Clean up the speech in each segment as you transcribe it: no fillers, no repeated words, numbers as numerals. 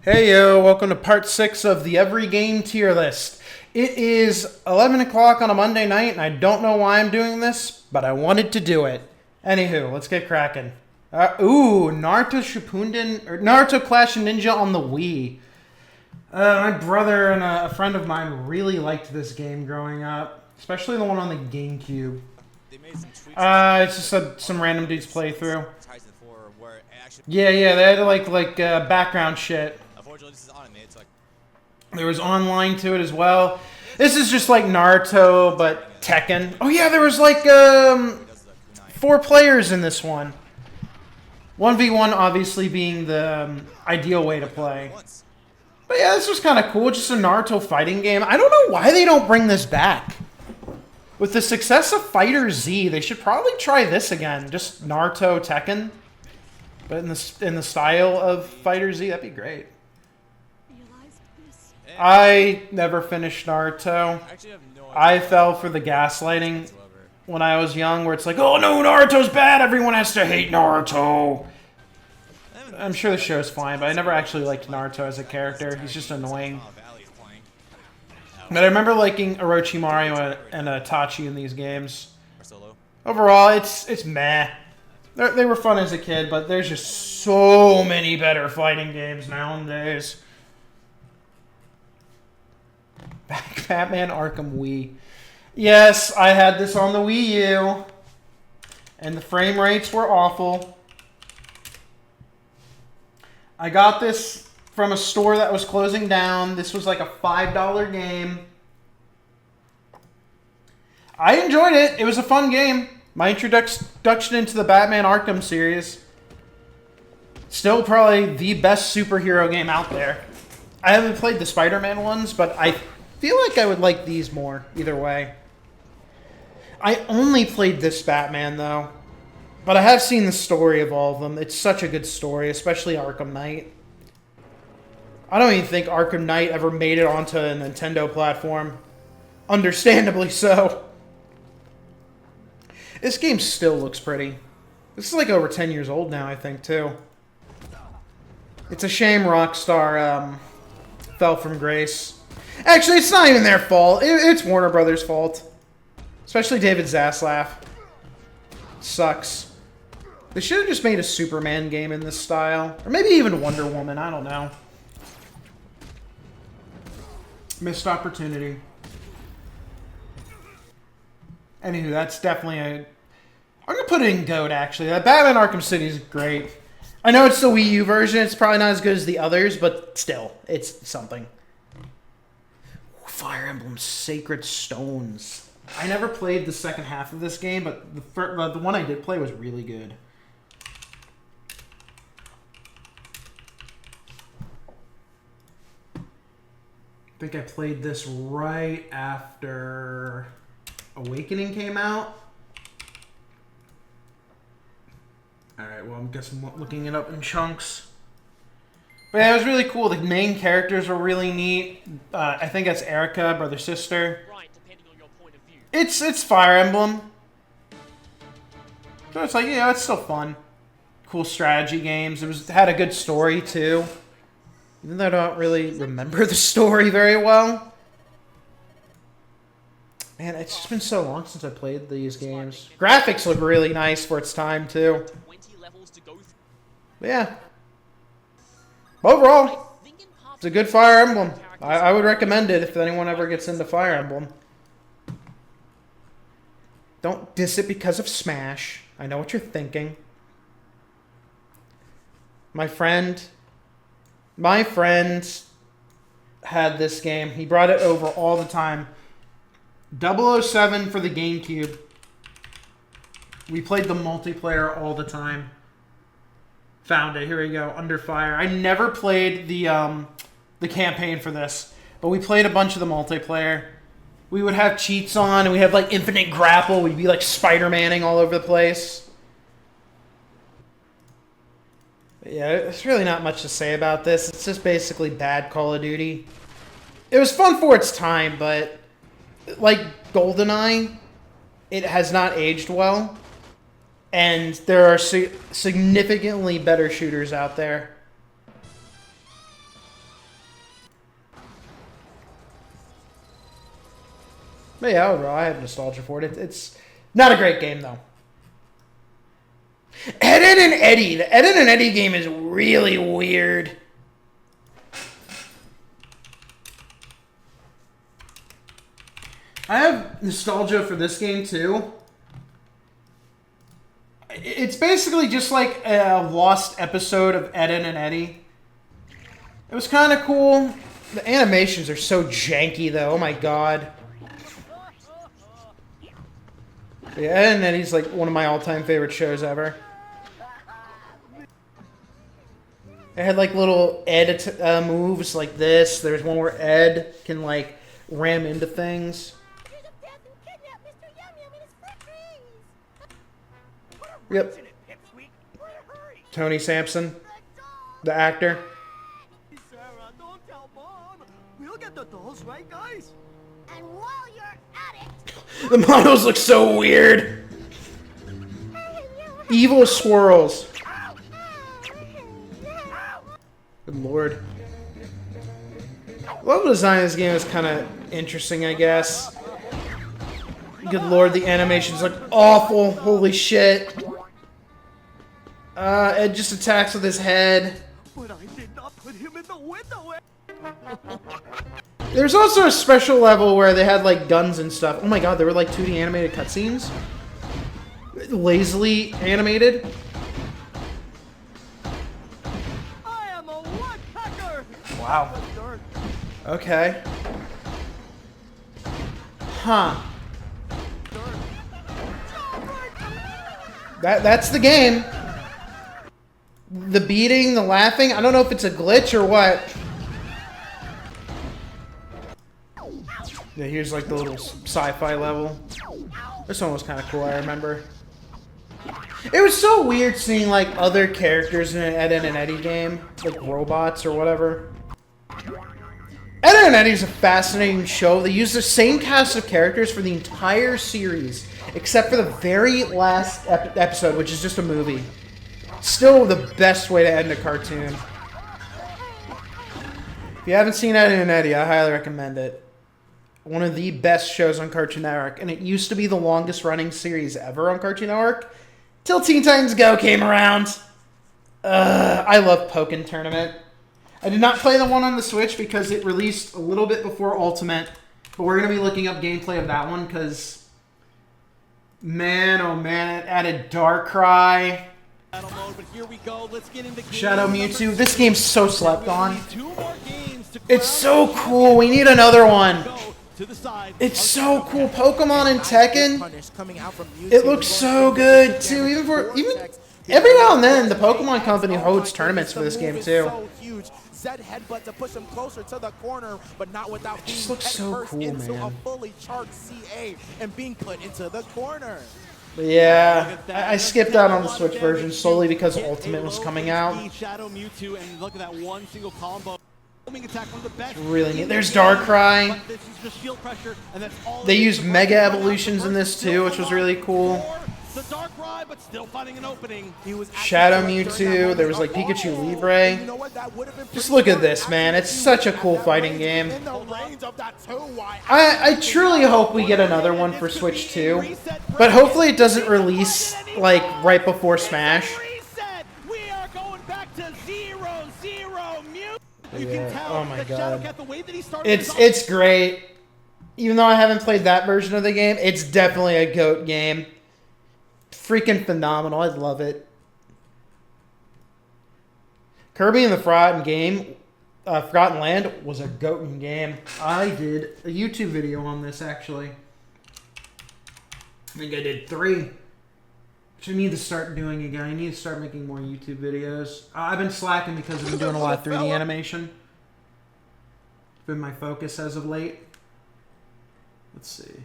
Hey yo, welcome to part 6 of the Every Game tier list. It is 11 o'clock on a Monday night, and I don't know why I'm doing this, but I wanted to do it. Anywho, let's get cracking. Naruto Shippuden, or Naruto Clash Ninja on the Wii. My brother and a friend of mine really liked this game growing up, especially the one on the GameCube. It's just some random dudes playthrough. Yeah, they had like background shit. There was online to it as well. This is just like Naruto, but Tekken. Oh yeah, there was like 4 players in this one. 1v1 obviously being the ideal way to play. But yeah, this was kind of cool. Just a Naruto fighting game. I don't know why they don't bring this back. With the success of Fighter Z, they should probably try this again. Just Naruto Tekken. But in the style of Fighter Z, that'd be great. I never finished Naruto. I fell for the gaslighting when I was young, where it's like, oh no, Naruto's bad, everyone has to hate Naruto. I'm sure the show's fine, but I never actually liked Naruto as a character. He's just annoying. But I remember liking Orochimaru and Itachi in these games. Overall, it's meh. They were fun as a kid, but there's just so many better fighting games nowadays. Batman Arkham Wii. Yes, I had this on the Wii U. And the frame rates were awful. I got this from a store that was closing down. This was like a $5 game. I enjoyed it. It was a fun game. My introduction into the Batman Arkham series. Still probably the best superhero game out there. I haven't played the Spider-Man ones, but I feel like I would like these more, either way. I only played this Batman, though. But I have seen the story of all of them. It's such a good story, especially Arkham Knight. I don't even think Arkham Knight ever made it onto a Nintendo platform. Understandably so. This game still looks pretty. This is like over 10 years old now, I think, too. It's a shame Rockstar fell from grace. Actually, it's not even their fault. It's Warner Brothers' fault. Especially David Zaslav. Sucks. They should have just made a Superman game in this style. Or maybe even Wonder Woman, I don't know. Missed opportunity. Anywho, that's definitely a... I'm going to put it in GOAT, actually. That Batman Arkham City is great. I know it's the Wii U version. It's probably not as good as the others, but still, it's something. Fire Emblem Sacred Stones. I never played the second half of this game, but the one I did play was really good. I think I played this right after Awakening came out. Alright, well, I'm guessing looking it up in chunks. But yeah, it was really cool. The main characters were really neat. I think that's Erica, brother-sister. Right, depending on your point of view. It's Fire Emblem. So it's like, yeah, it's still fun. Cool strategy games. It had a good story, too. Even though I don't really remember the story very well. Man, it's just been so long since I played these games. Graphics look really nice for its time, too. But yeah. Overall, it's a good Fire Emblem. I would recommend it if anyone ever gets into Fire Emblem. Don't diss it because of Smash. I know what you're thinking. My friend had this game. He brought it over all the time. 007 for the GameCube. We played the multiplayer all the time. Found it. Here we go. Under Fire. I never played the campaign for this, but we played a bunch of the multiplayer. We would have cheats on, and we had like infinite grapple. We'd be like Spider-Manning all over the place. But yeah, there's really not much to say about this. It's just basically bad Call of Duty. It was fun for its time, but like GoldenEye, it has not aged well. And there are significantly better shooters out there. But yeah, overall, I have nostalgia for it. It's not a great game, though. Ed, Edd and Eddy. The Ed, Edd and Eddy game is really weird. I have nostalgia for this game, too. It's basically just like a lost episode of Ed, Edd and Eddy. It was kind of cool. The animations are so janky, though. Oh, my God. Yeah, Ed, Edd and Eddy's like one of my all-time favorite shows ever. It had like little Ed moves like this. There's one where Ed can like ram into things. Yep. Tony Sampson, the actor. Sarah, don't tell Mom. We'll get the dolls, right, guys? And while you're at it, The models look so weird. Evil swirls. Good lord. Level design in this game is kind of interesting, I guess. Good lord, the animations look awful. Holy shit. Ed just attacks with his head. But I did not put him in the window. There's also a special level where they had like guns and stuff. Oh my god, there were like 2D animated cutscenes. Lazily animated. I am a woodpecker. Wow. Okay. Huh. That's the game. The beating, the laughing, I don't know if it's a glitch or what. Yeah, here's like the little sci-fi level. This one was kind of cool, I remember. It was so weird seeing like other characters in an Ed, Edd and Eddy game, like robots or whatever. Ed, Edd and Eddy is a fascinating show. They use the same cast of characters for the entire series, except for the very last episode, which is just a movie. Still the best way to end a cartoon. If you haven't seen Ed, Edd and Eddy, I highly recommend it. One of the best shows on Cartoon Network, and it used to be the longest running series ever on Cartoon Network, till Teen Titans Go came around. I love Pokken Tournament. I did not play the one on the Switch because it released a little bit before Ultimate, but we're going to be looking up gameplay of that one because, man, oh man, it added Darkrai, Shadow Mewtwo. This game's so slept on. It's so cool. We need another one. It's so cool. Pokemon and Tekken. It looks so good too. Even every now and then, the Pokemon Company holds tournaments for this game too. Zed headbutt to push him closer to the corner, but not without being just looks so cool, into man. a fully charged CA and being put into the corner. But yeah, I skipped out on the Switch version solely because Ultimate was coming out. Shadow Mewtwo, and look at that one single combo. Attack, one of the best. Really neat. There's Darkrai. This is just shield pressure, and that's all They used Mega Evolutions in this too, which was really cool. The Darkrai, but still finding an opening. Shadow Mewtwo. There was like Pikachu Libre. Just look at this, man. It's such a cool fighting game. I truly hope we get another one for Switch 2, but hopefully it doesn't release like right before Smash. We are going back to 0-0 Mew. You Yeah. can tell Oh my that god. Shadowcat, the way that he started It's great. Even though I haven't played that version of the game, it's definitely a GOAT game. Freaking phenomenal. I love it. Kirby and the Forgotten Land was a GOAT game. I did a YouTube video on this, actually. I think I did 3. Which I need to start doing again. I need to start making more YouTube videos. I've been slacking because I've been doing a lot of 3D animation. It's been my focus as of late. Let's see.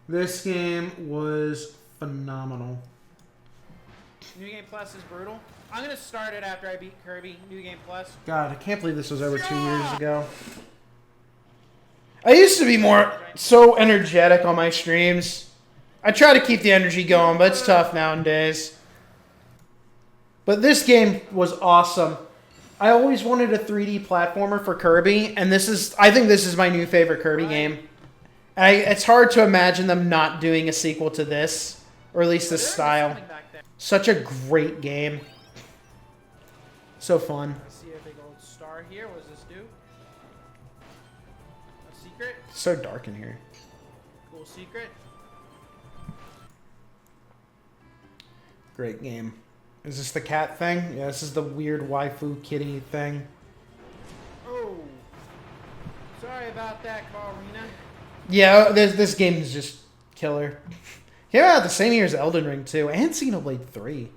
This game was phenomenal. New Game Plus is brutal. I'm going to start it after I beat Kirby. New Game Plus. God, I can't believe this was over 2 years ago. I used to be so energetic on my streams. I try to keep the energy going, but it's tough nowadays. But this game was awesome. I always wanted a 3D platformer for Kirby, and I think this is my new favorite Kirby game. It's hard to imagine them not doing a sequel to this, or at least this style. Such a great game. So fun. I see a big old star here. What does this do? A secret? It's so dark in here. Cool secret. Great game. Is this the cat thing? Yeah, this is the weird waifu kitty thing. Oh. Sorry about that, Karina. Yeah, this game is just killer. Came out the same year as Elden Ring 2 and Xenoblade 3.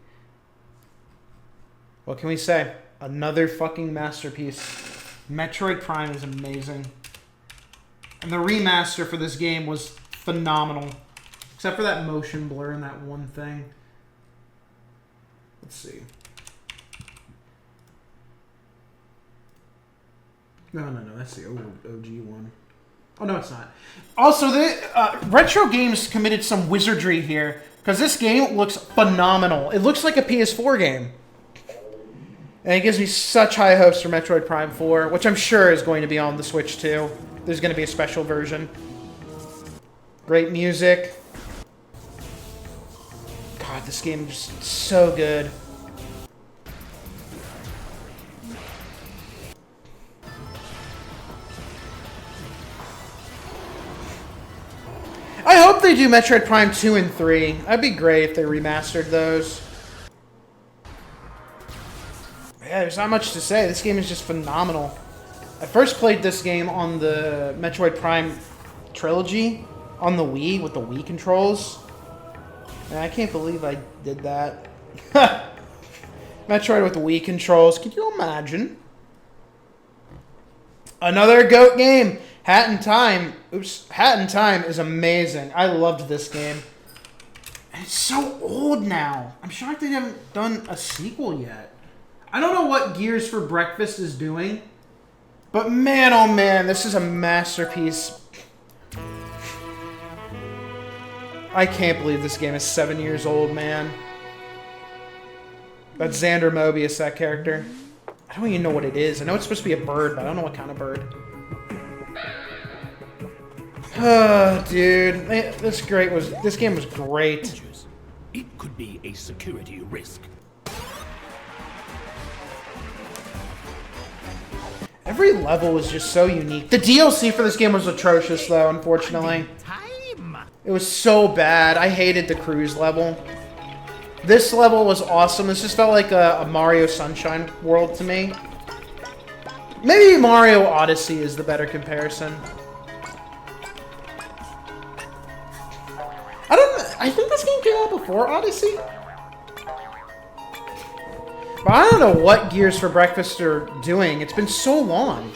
What can we say? Another fucking masterpiece. Metroid Prime is amazing. And the remaster for this game was phenomenal. Except for that motion blur and that one thing. Let's see. No, that's the OG one. Oh, no, it's not. Also, the Retro Games committed some wizardry here, because this game looks phenomenal. It looks like a PS4 game. And it gives me such high hopes for Metroid Prime 4, which I'm sure is going to be on the Switch too. There's going to be a special version. Great music. God, this game is just so good. I hope they do Metroid Prime 2 and 3. That'd be great if they remastered those. Yeah, there's not much to say. This game is just phenomenal. I first played this game on the Metroid Prime trilogy on the Wii with the Wii controls. And I can't believe I did that. Metroid with the Wii controls. Can you imagine? Another GOAT game. Hat in Time. Oops. Hat in Time is amazing. I loved this game. And it's so old now. I'm shocked they haven't done a sequel yet. I don't know what Gears for Breakfast is doing. But man, oh man, this is a masterpiece. I can't believe this game is 7 years old, man. That's Xander Mobius, that character. I don't even know what it is. I know it's supposed to be a bird, but I don't know what kind of bird. Oh, dude. This game was great. It could be a security risk. Every level was just so unique. The DLC for this game was atrocious, though, unfortunately. It was so bad. I hated the cruise level. This level was awesome. This just felt like a Mario Sunshine world to me. Maybe Mario Odyssey is the better comparison. I think this game came out before Odyssey. But I don't know what Gears for Breakfast are doing. It's been so long.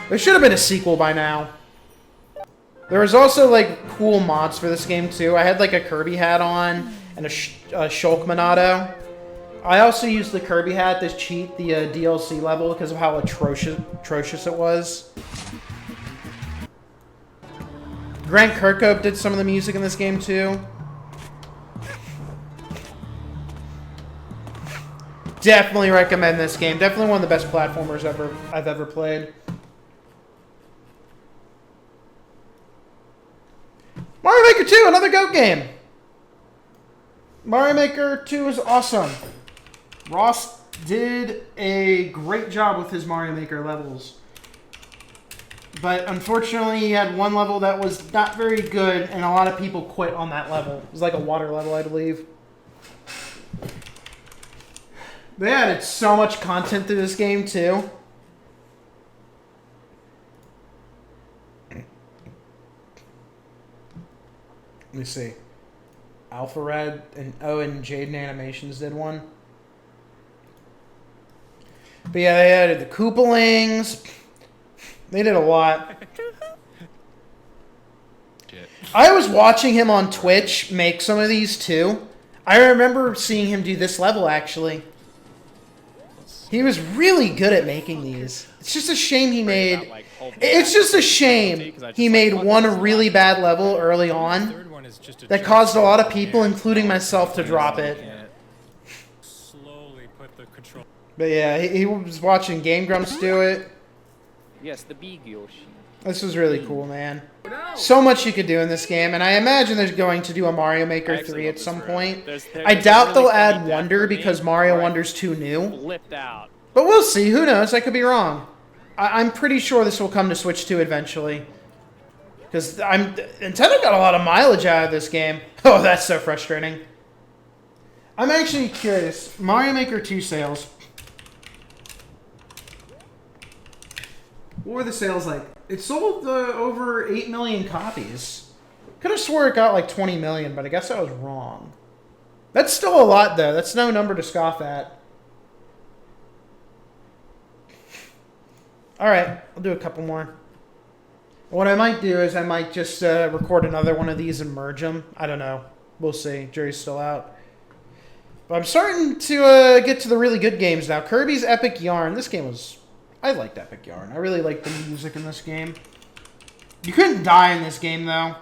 There should have been a sequel by now. There was also, like, cool mods for this game, too. I had, like, a Kirby hat on and a Shulk Monado. I also used the Kirby hat to cheat the DLC level because of how atrocious it was. Grant Kirkhope did some of the music in this game, too. Definitely recommend this game. Definitely one of the best platformers I've ever played. Mario Maker 2, another GOAT game. Mario Maker 2 is awesome. Ross did a great job with his Mario Maker levels. But unfortunately, he had one level that was not very good, and a lot of people quit on that level. It was like a water level, I believe. They added so much content to this game, too. Let me see. Alpha Red and Jaden Animations did one. But yeah, they added the Koopalings. They did a lot. I was watching him on Twitch make some of these, too. I remember seeing him do this level, actually. He was really good at making these. It's just a shame he made... It's just a shame he made one really bad level early on that caused a lot of people, including myself, to drop it. But yeah, he was watching Game Grumps do it. Yes, the big Yoshi. This was really cool, man. So much you could do in this game, and I imagine there's going to do a Mario Maker 3 at some point. I doubt they'll add Wonder because Mario Wonder's too new. Flipped out. But we'll see. Who knows? I could be wrong. I'm pretty sure this will come to Switch 2 eventually. Because Nintendo got a lot of mileage out of this game. Oh, that's so frustrating. I'm actually curious. Mario Maker 2 sales. What were the sales like? It sold over 8 million copies. Could have swore it got like 20 million, but I guess I was wrong. That's still a lot, though. That's no number to scoff at. Alright, I'll do a couple more. What I might do is I might just record another one of these and merge them. I don't know. We'll see. Jury's still out. But I'm starting to get to the really good games now. Kirby's Epic Yarn. This game was... I liked Epic Yarn. I really liked the music in this game. You couldn't die in this game, though.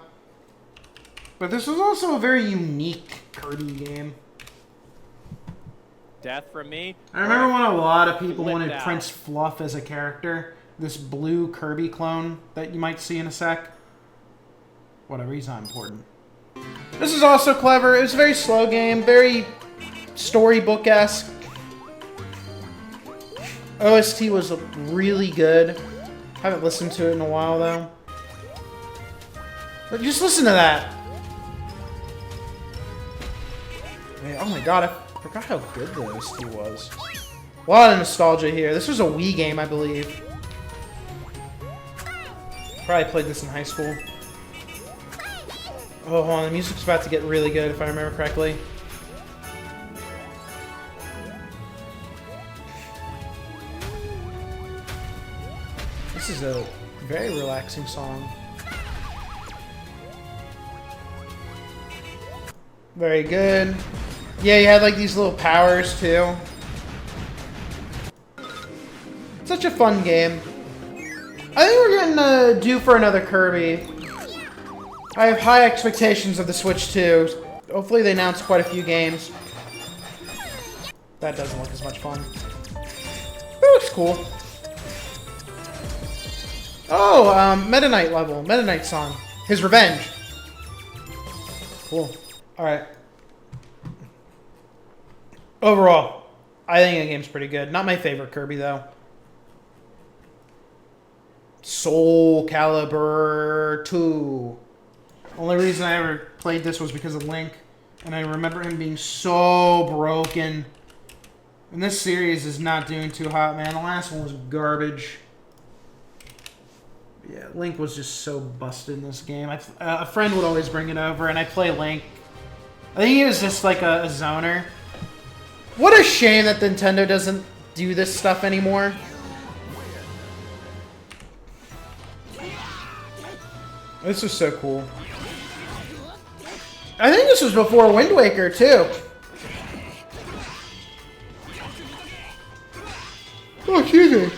But this was also a very unique Kirby game. Death from me. I remember when a lot of people wanted Prince Fluff as a character. This blue Kirby clone that you might see in a sec. Whatever, he's not important. This is also clever. It was a very slow game. Very storybook-esque. OST was really good. Haven't listened to it in a while, though. But just listen to that. Man, oh my god, I forgot how good the OST was. A lot of nostalgia here. This was a Wii game, I believe. Probably played this in high school. Oh, hold on, the music's about to get really good, if I remember correctly. This is a very relaxing song. Very good. Yeah, you had like these little powers too. Such a fun game. I think we're getting due for another Kirby. I have high expectations of the Switch 2. Hopefully they announce quite a few games. That doesn't look as much fun. It looks cool. Oh, Meta Knight level. Meta Knight song. His Revenge. Cool. Alright. Overall, I think the game's pretty good. Not my favorite Kirby, though. Soul Calibur 2. Only reason I ever played this was because of Link. And I remember him being so broken. And this series is not doing too hot, man. The last one was garbage. Yeah, Link was just so busted in this game. A friend would always bring it over, and I'd play Link. I think he was just like a zoner. What a shame that Nintendo doesn't do this stuff anymore. This was so cool. I think this was before Wind Waker, too. Oh, excuse me.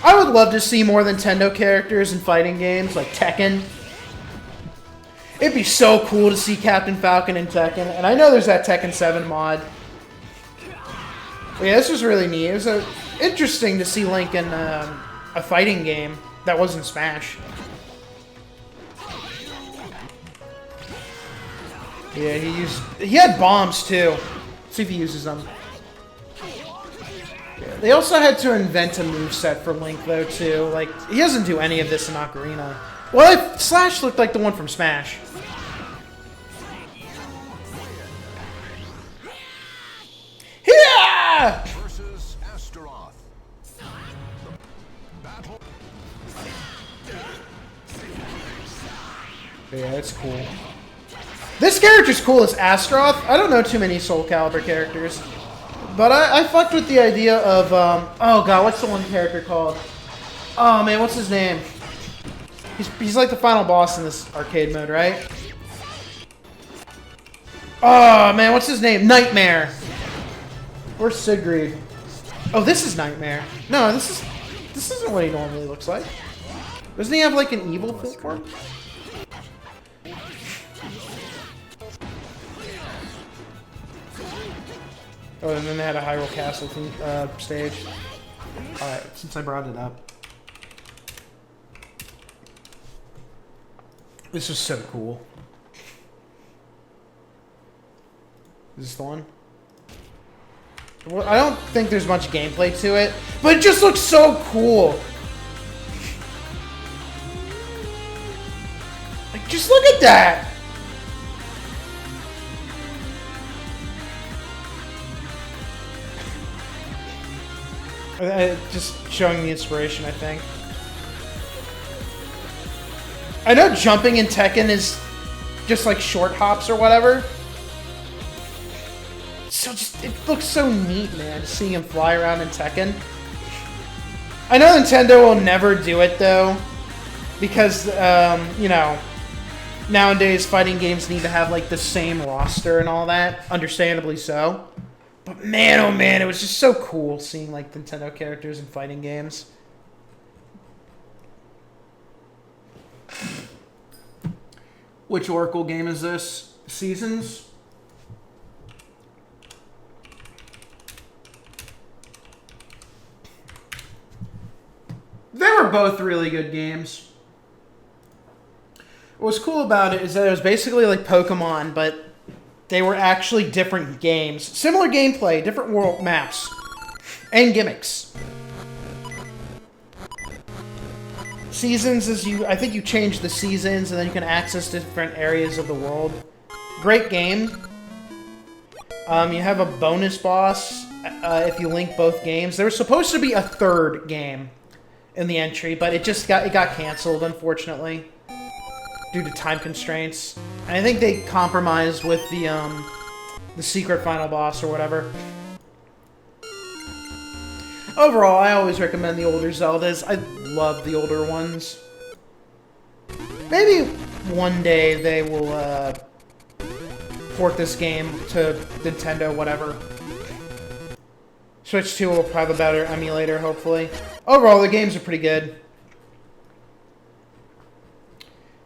I would love to see more Nintendo characters in fighting games, like Tekken. It'd be so cool to see Captain Falcon in Tekken, and I know there's that Tekken 7 mod. But yeah, this was really neat. It was interesting to see Link in a fighting game that wasn't Smash. Yeah, he had bombs too. Let's see if he uses them. Yeah, they also had to invent a moveset for Link though too. Like, he doesn't do any of this in Ocarina. Well, Slash looked like the one from Smash. Yeah! Yeah, it's cool. This character's cool as Astaroth. I don't know too many Soul Calibur characters. But I fucked with the idea of, oh god, what's the one character called? Oh man, what's his name? He's like the final boss in this arcade mode, right? Oh man, what's his name? Nightmare. Or Sigrid. Oh, this is Nightmare. No, this isn't what he normally looks like. Doesn't he have like an evil form? Oh, and then they had a Hyrule Castle stage. Alright, since I brought it up. This was so cool. Is this the one? Well, I don't think there's much gameplay to it, but it just looks so cool. Like, just look at that. Just showing the inspiration, I think. I know jumping in Tekken is just like short hops or whatever. So just, it looks so neat, man, seeing him fly around in Tekken. I know Nintendo will never do it, though, because, you know, nowadays fighting games need to have, like, the same roster and all that, understandably so. But man, oh man, it was just so cool seeing, like, Nintendo characters in fighting games. Which Oracle game is this? Seasons? They were both really good games. What was cool about it is that it was basically like Pokemon, but they were actually different games. Similar gameplay, different world maps, and gimmicks. Seasons is I think you change the seasons and then you can access different areas of the world. Great game. You have a bonus boss if you link both games. There was supposed to be a third game in the entry, but it got canceled, unfortunately, due to time constraints. And I think they compromised with the secret final boss or whatever. Overall, I always recommend the older Zeldas. I love the older ones. Maybe one day they will port this game to Nintendo, whatever. Switch 2 will have a better emulator, hopefully. Overall, the games are pretty good.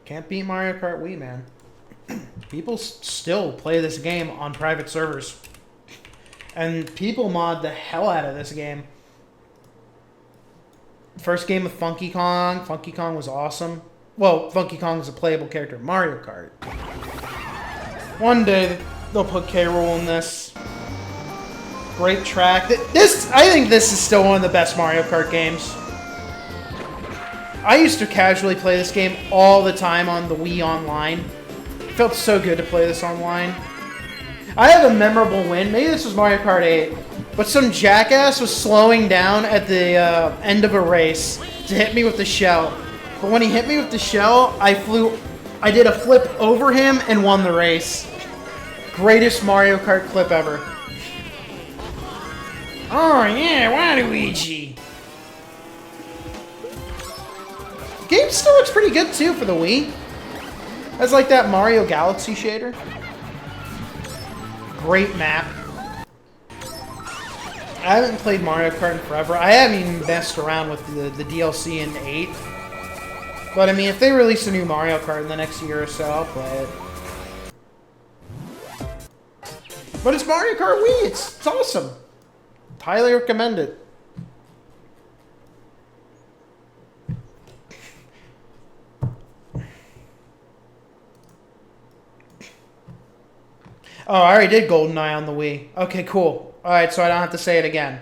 Can't beat Mario Kart Wii, man. People still play this game on private servers. And people mod the hell out of this game. First game with Funky Kong. Funky Kong was awesome. Well, Funky Kong is a playable character in Mario Kart. One day, they'll put K. Rool in this. Great track. I think this is still one of the best Mario Kart games. I used to casually play this game all the time on the Wii Online. It felt so good to play this online. I have a memorable win. Maybe this was Mario Kart 8. But some jackass was slowing down at the end of a race to hit me with the shell. But when he hit me with the shell, I did a flip over him and won the race. Greatest Mario Kart clip ever. Oh yeah, Waluigi. The game still looks pretty good too for the Wii. Has like that Mario Galaxy shader. Great map. I haven't played Mario Kart in forever. I haven't even messed around with the DLC in 8. But I mean, if they release a new Mario Kart in the next year or so, I'll play it. But it's Mario Kart Wii. It's awesome. Highly recommend it. Oh, I already did GoldenEye on the Wii. Okay, cool. Alright, so I don't have to say it again.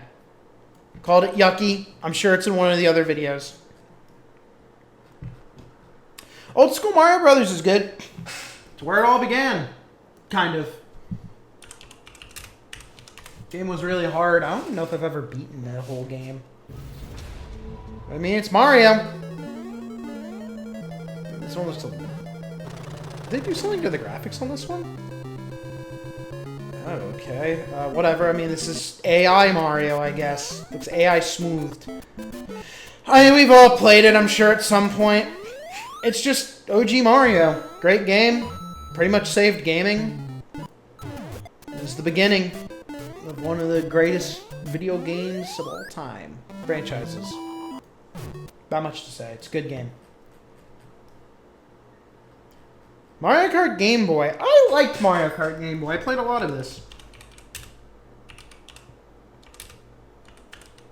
Called it yucky. I'm sure it's in one of the other videos. Old School Mario Brothers is good. It's where it all began. Kind of. Game was really hard. I don't know if I've ever beaten the whole game. I mean, it's Mario. This one was still... Did they do something to the graphics on this one? Oh, okay. Whatever. I mean, this is AI Mario, I guess. It's AI smoothed. I mean, we've all played it, I'm sure, at some point. It's just OG Mario. Great game. Pretty much saved gaming. This is the beginning of one of the greatest video games of all time. Franchises. Not much to say. It's a good game. Mario Kart Game Boy. I liked Mario Kart Game Boy. I played a lot of this.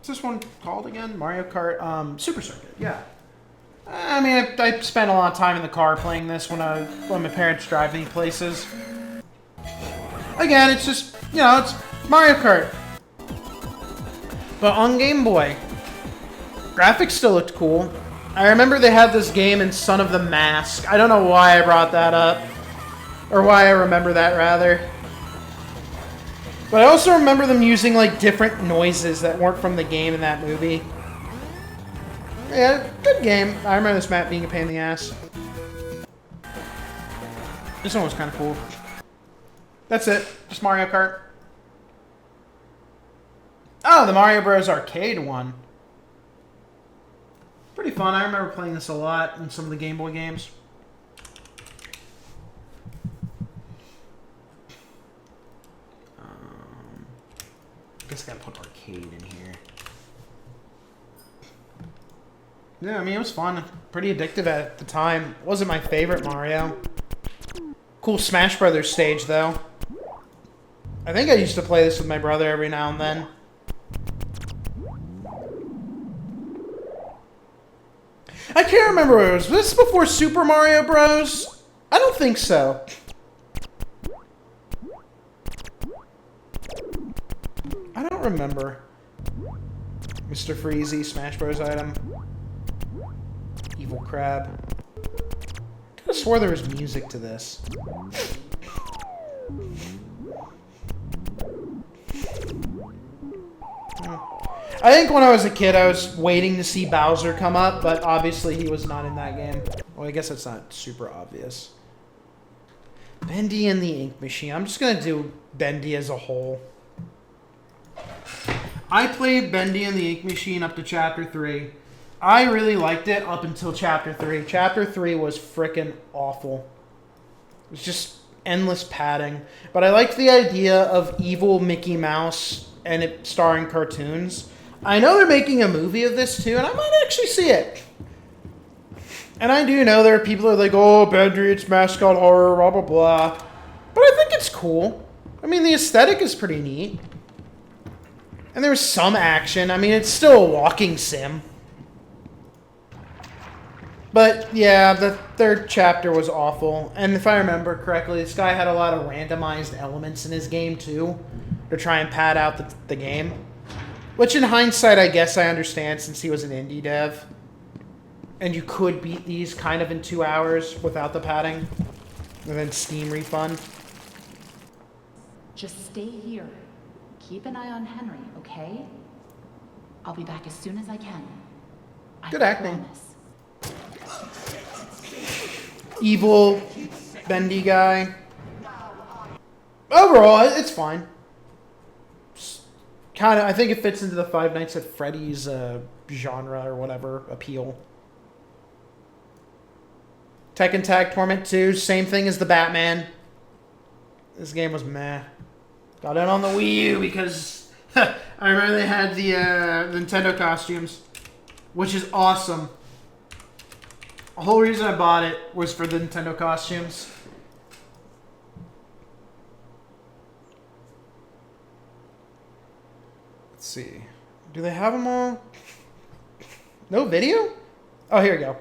What's this one called again? Mario Kart Super Circuit. Yeah. I mean, I spent a lot of time in the car playing this when my parents drive me places. Again, it's just, you know, it's Mario Kart. But on Game Boy, graphics still looked cool. I remember they had this game in Son of the Mask. I don't know why I brought that up. Or why I remember that, rather. But I also remember them using, like, different noises that weren't from the game in that movie. Yeah, good game. I remember this map being a pain in the ass. This one was kind of cool. That's it. Just Mario Kart. Oh, the Mario Bros. Arcade one. Pretty fun. I remember playing this a lot in some of the Game Boy games. I guess I gotta put arcade in here. Yeah, I mean, it was fun. Pretty addictive at the time. It wasn't my favorite Mario. Cool Smash Brothers stage, though. I think I used to play this with my brother every now and then. I can't remember what it was. Was this before Super Mario Bros? I don't think so. I don't remember. Mr. Freezy, Smash Bros. Item. Evil Crab. I could have swore there was music to this. I think when I was a kid, I was waiting to see Bowser come up, but obviously he was not in that game. Well, I guess that's not super obvious. Bendy and the Ink Machine. I'm just going to do Bendy as a whole. I played Bendy and the Ink Machine up to Chapter 3. I really liked it up until Chapter 3. Chapter 3 was frickin' awful. It was just endless padding. But I liked the idea of evil Mickey Mouse and it starring cartoons. I know they're making a movie of this too, and I might actually see it. And I do know there are people that are like, oh, Bendy, it's mascot horror, blah, blah, blah. But I think it's cool. I mean, the aesthetic is pretty neat. And there was some action. I mean, it's still a walking sim. But, yeah, the third chapter was awful. And if I remember correctly, this guy had a lot of randomized elements in his game, too, to try and pad out the game. Which, in hindsight, I guess I understand, since he was an indie dev. And you could beat these kind of in 2 hours without the padding. And then Steam refund. Just stay here. Keep an eye on Henry, okay? I'll be back as soon as I can. Good acting. Evil, bendy guy. Overall, it's fine. Kind of, I think it fits into the Five Nights at Freddy's genre or whatever appeal. Tekken Tag Tournament 2, same thing as the Batman. This game was meh. Got it on the Wii U because I remember they had the Nintendo costumes, which is awesome. The whole reason I bought it was for the Nintendo costumes. Let's see. Do they have them all? No video? Oh, here we go.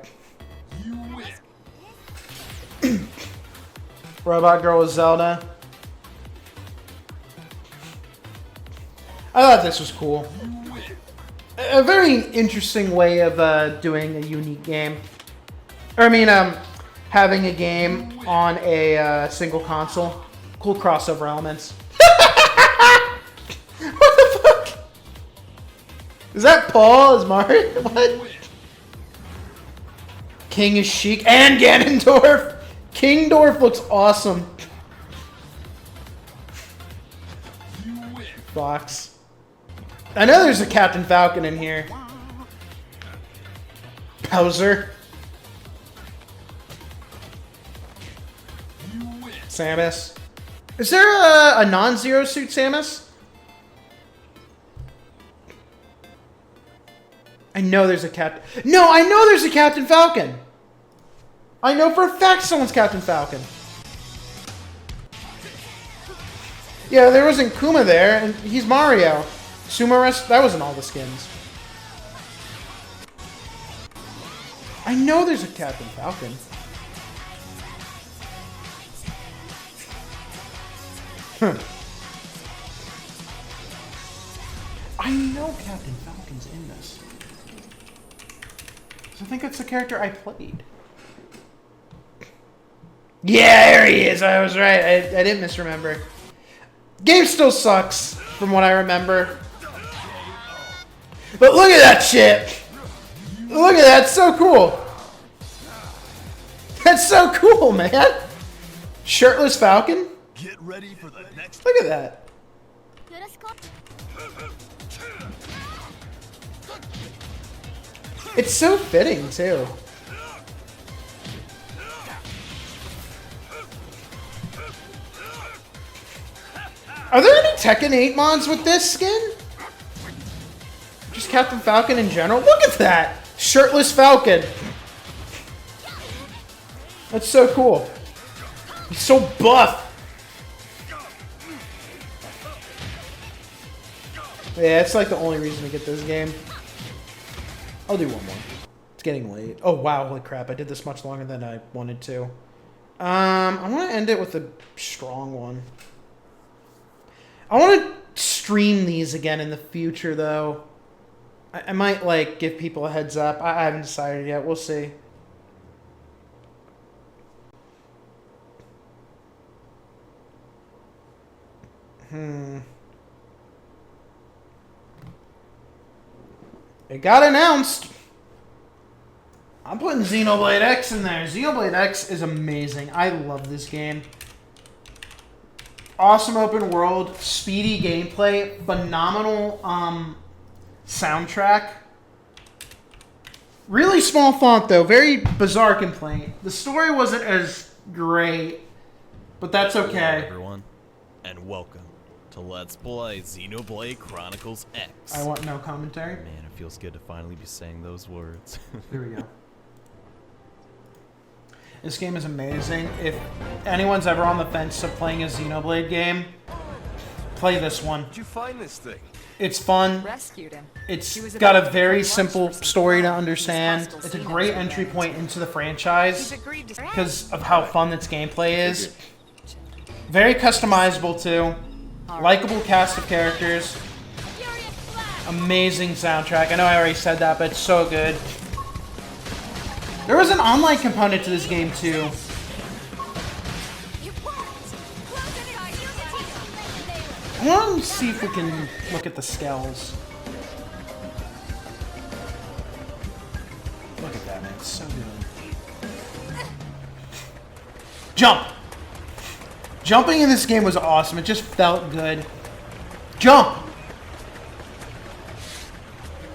Robot Girl with Zelda. I thought this was cool. A very interesting way of doing a unique game. Or, I mean, having a game on a single console. Cool crossover elements. What the fuck? Is that Paul as Mario? What? King is chic. And Ganondorf! Kingdorf looks awesome. Fox. I know there's a Captain Falcon in here. Bowser. Samus. Is there a non-zero suit Samus? I know there's a Captain... No, I know there's a Captain Falcon! I know for a fact someone's Captain Falcon. Yeah, there wasn't Kuma there, and he's Mario. Sumo Rest, that wasn't all the skins. I know there's a Captain Falcon. I know Captain Falcon's in this. So I think it's the character I played. Yeah, there he is. I was right. I didn't misremember. Game still sucks, from what I remember. But look at that shit! Look at that, it's so cool! That's so cool, man! Shirtless Falcon? Get ready for the next. Look at that. It's so fitting, too. Are there any Tekken 8 mods with this skin? Just Captain Falcon in general? Look at that! Shirtless Falcon! That's so cool. He's so buff! Yeah, it's like the only reason to get this game. I'll do one more. It's getting late. Oh wow, holy crap, I did this much longer than I wanted to. I want to end it with a strong one. I want to stream these again in the future, though. I might, like, give people a heads up. I haven't decided yet. We'll see. It got announced. I'm putting Xenoblade X in there. Xenoblade X is amazing. I love this game. Awesome open world, speedy gameplay, phenomenal soundtrack. Really small font though, very bizarre complaint. The story wasn't as great, but that's okay. Hello everyone, and welcome to Let's Play Xenoblade Chronicles X. I want no commentary. Man, it feels good to finally be saying those words. Here we go. This game is amazing. If anyone's ever on the fence of playing a Xenoblade game, play this one. Did you find this thing? It's fun. Rescued him. It's got a very simple story to understand. It's a great entry point into the franchise because of how fun its gameplay is. Very customizable too. Likeable cast of characters. Amazing soundtrack. I know I already said that, but it's so good. There was an online component to this game too. I want to see if we can look at the scales. Look at that, man. It's so good. Jump! Jumping in this game was awesome. It just felt good. Jump!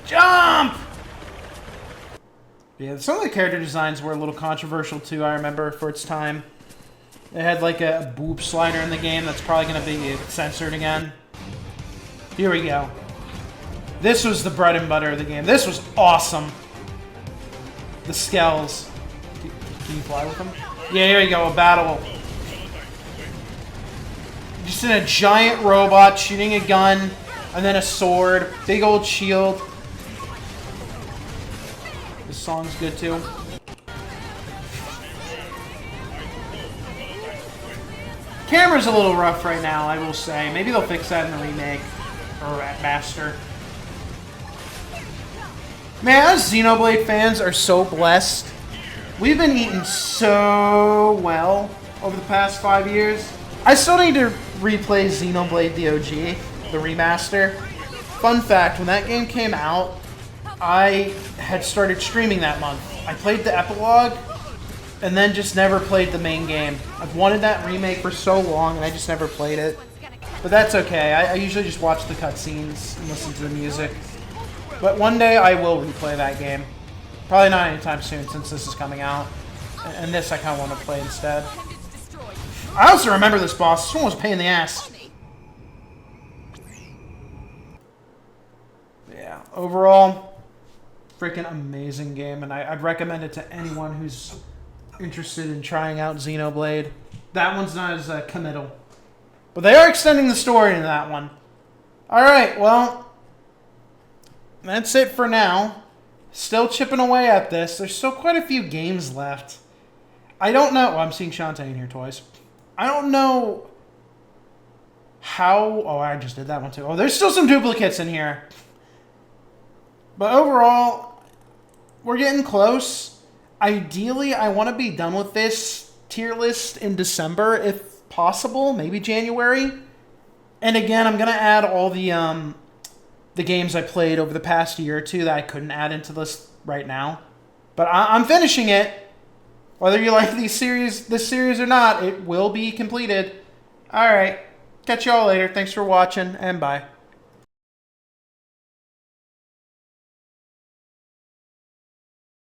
Jump! Yeah, some of the character designs were a little controversial too, I remember, for its time. They had like a boob slider in the game that's probably going to be censored again. Here we go. This was the bread and butter of the game. This was awesome. The skells. Can you fly with them? Yeah, here we go, a battle. Just in a giant robot shooting a gun, and then a sword, big old shield. This song's good too. Camera's a little rough right now, I will say. Maybe they'll fix that in the remake or master. Man, us Xenoblade fans are so blessed. We've been eating so well over the past 5 years. I still need to replay Xenoblade the OG, the remaster. Fun fact, when that game came out, I had started streaming that month. I played the epilogue, and then just never played the main game. I've wanted that remake for so long, and I just never played it. But that's okay. I usually just watch the cutscenes and listen to the music. But one day I will replay that game. Probably not anytime soon, since this is coming out. And this I kind of want to play instead. I also remember this boss. This one was a pain in the ass. Yeah, overall, freaking amazing game, and I'd recommend it to anyone who's interested in trying out Xenoblade. That one's not as committal. But they are extending the story in that one. Alright, well, that's it for now. Still chipping away at this. There's still quite a few games left. I don't know. Oh, I'm seeing Shantae in here twice. I don't know how... Oh, I just did that one too. Oh, there's still some duplicates in here. But overall, we're getting close. Ideally, I want to be done with this tier list in December, if possible. Maybe January. And again, I'm going to add all the games I played over the past year or two that I couldn't add into this right now. But I'm finishing it. Whether you like this series or not, it will be completed. Alright. Catch y'all later. Thanks for watching, and bye.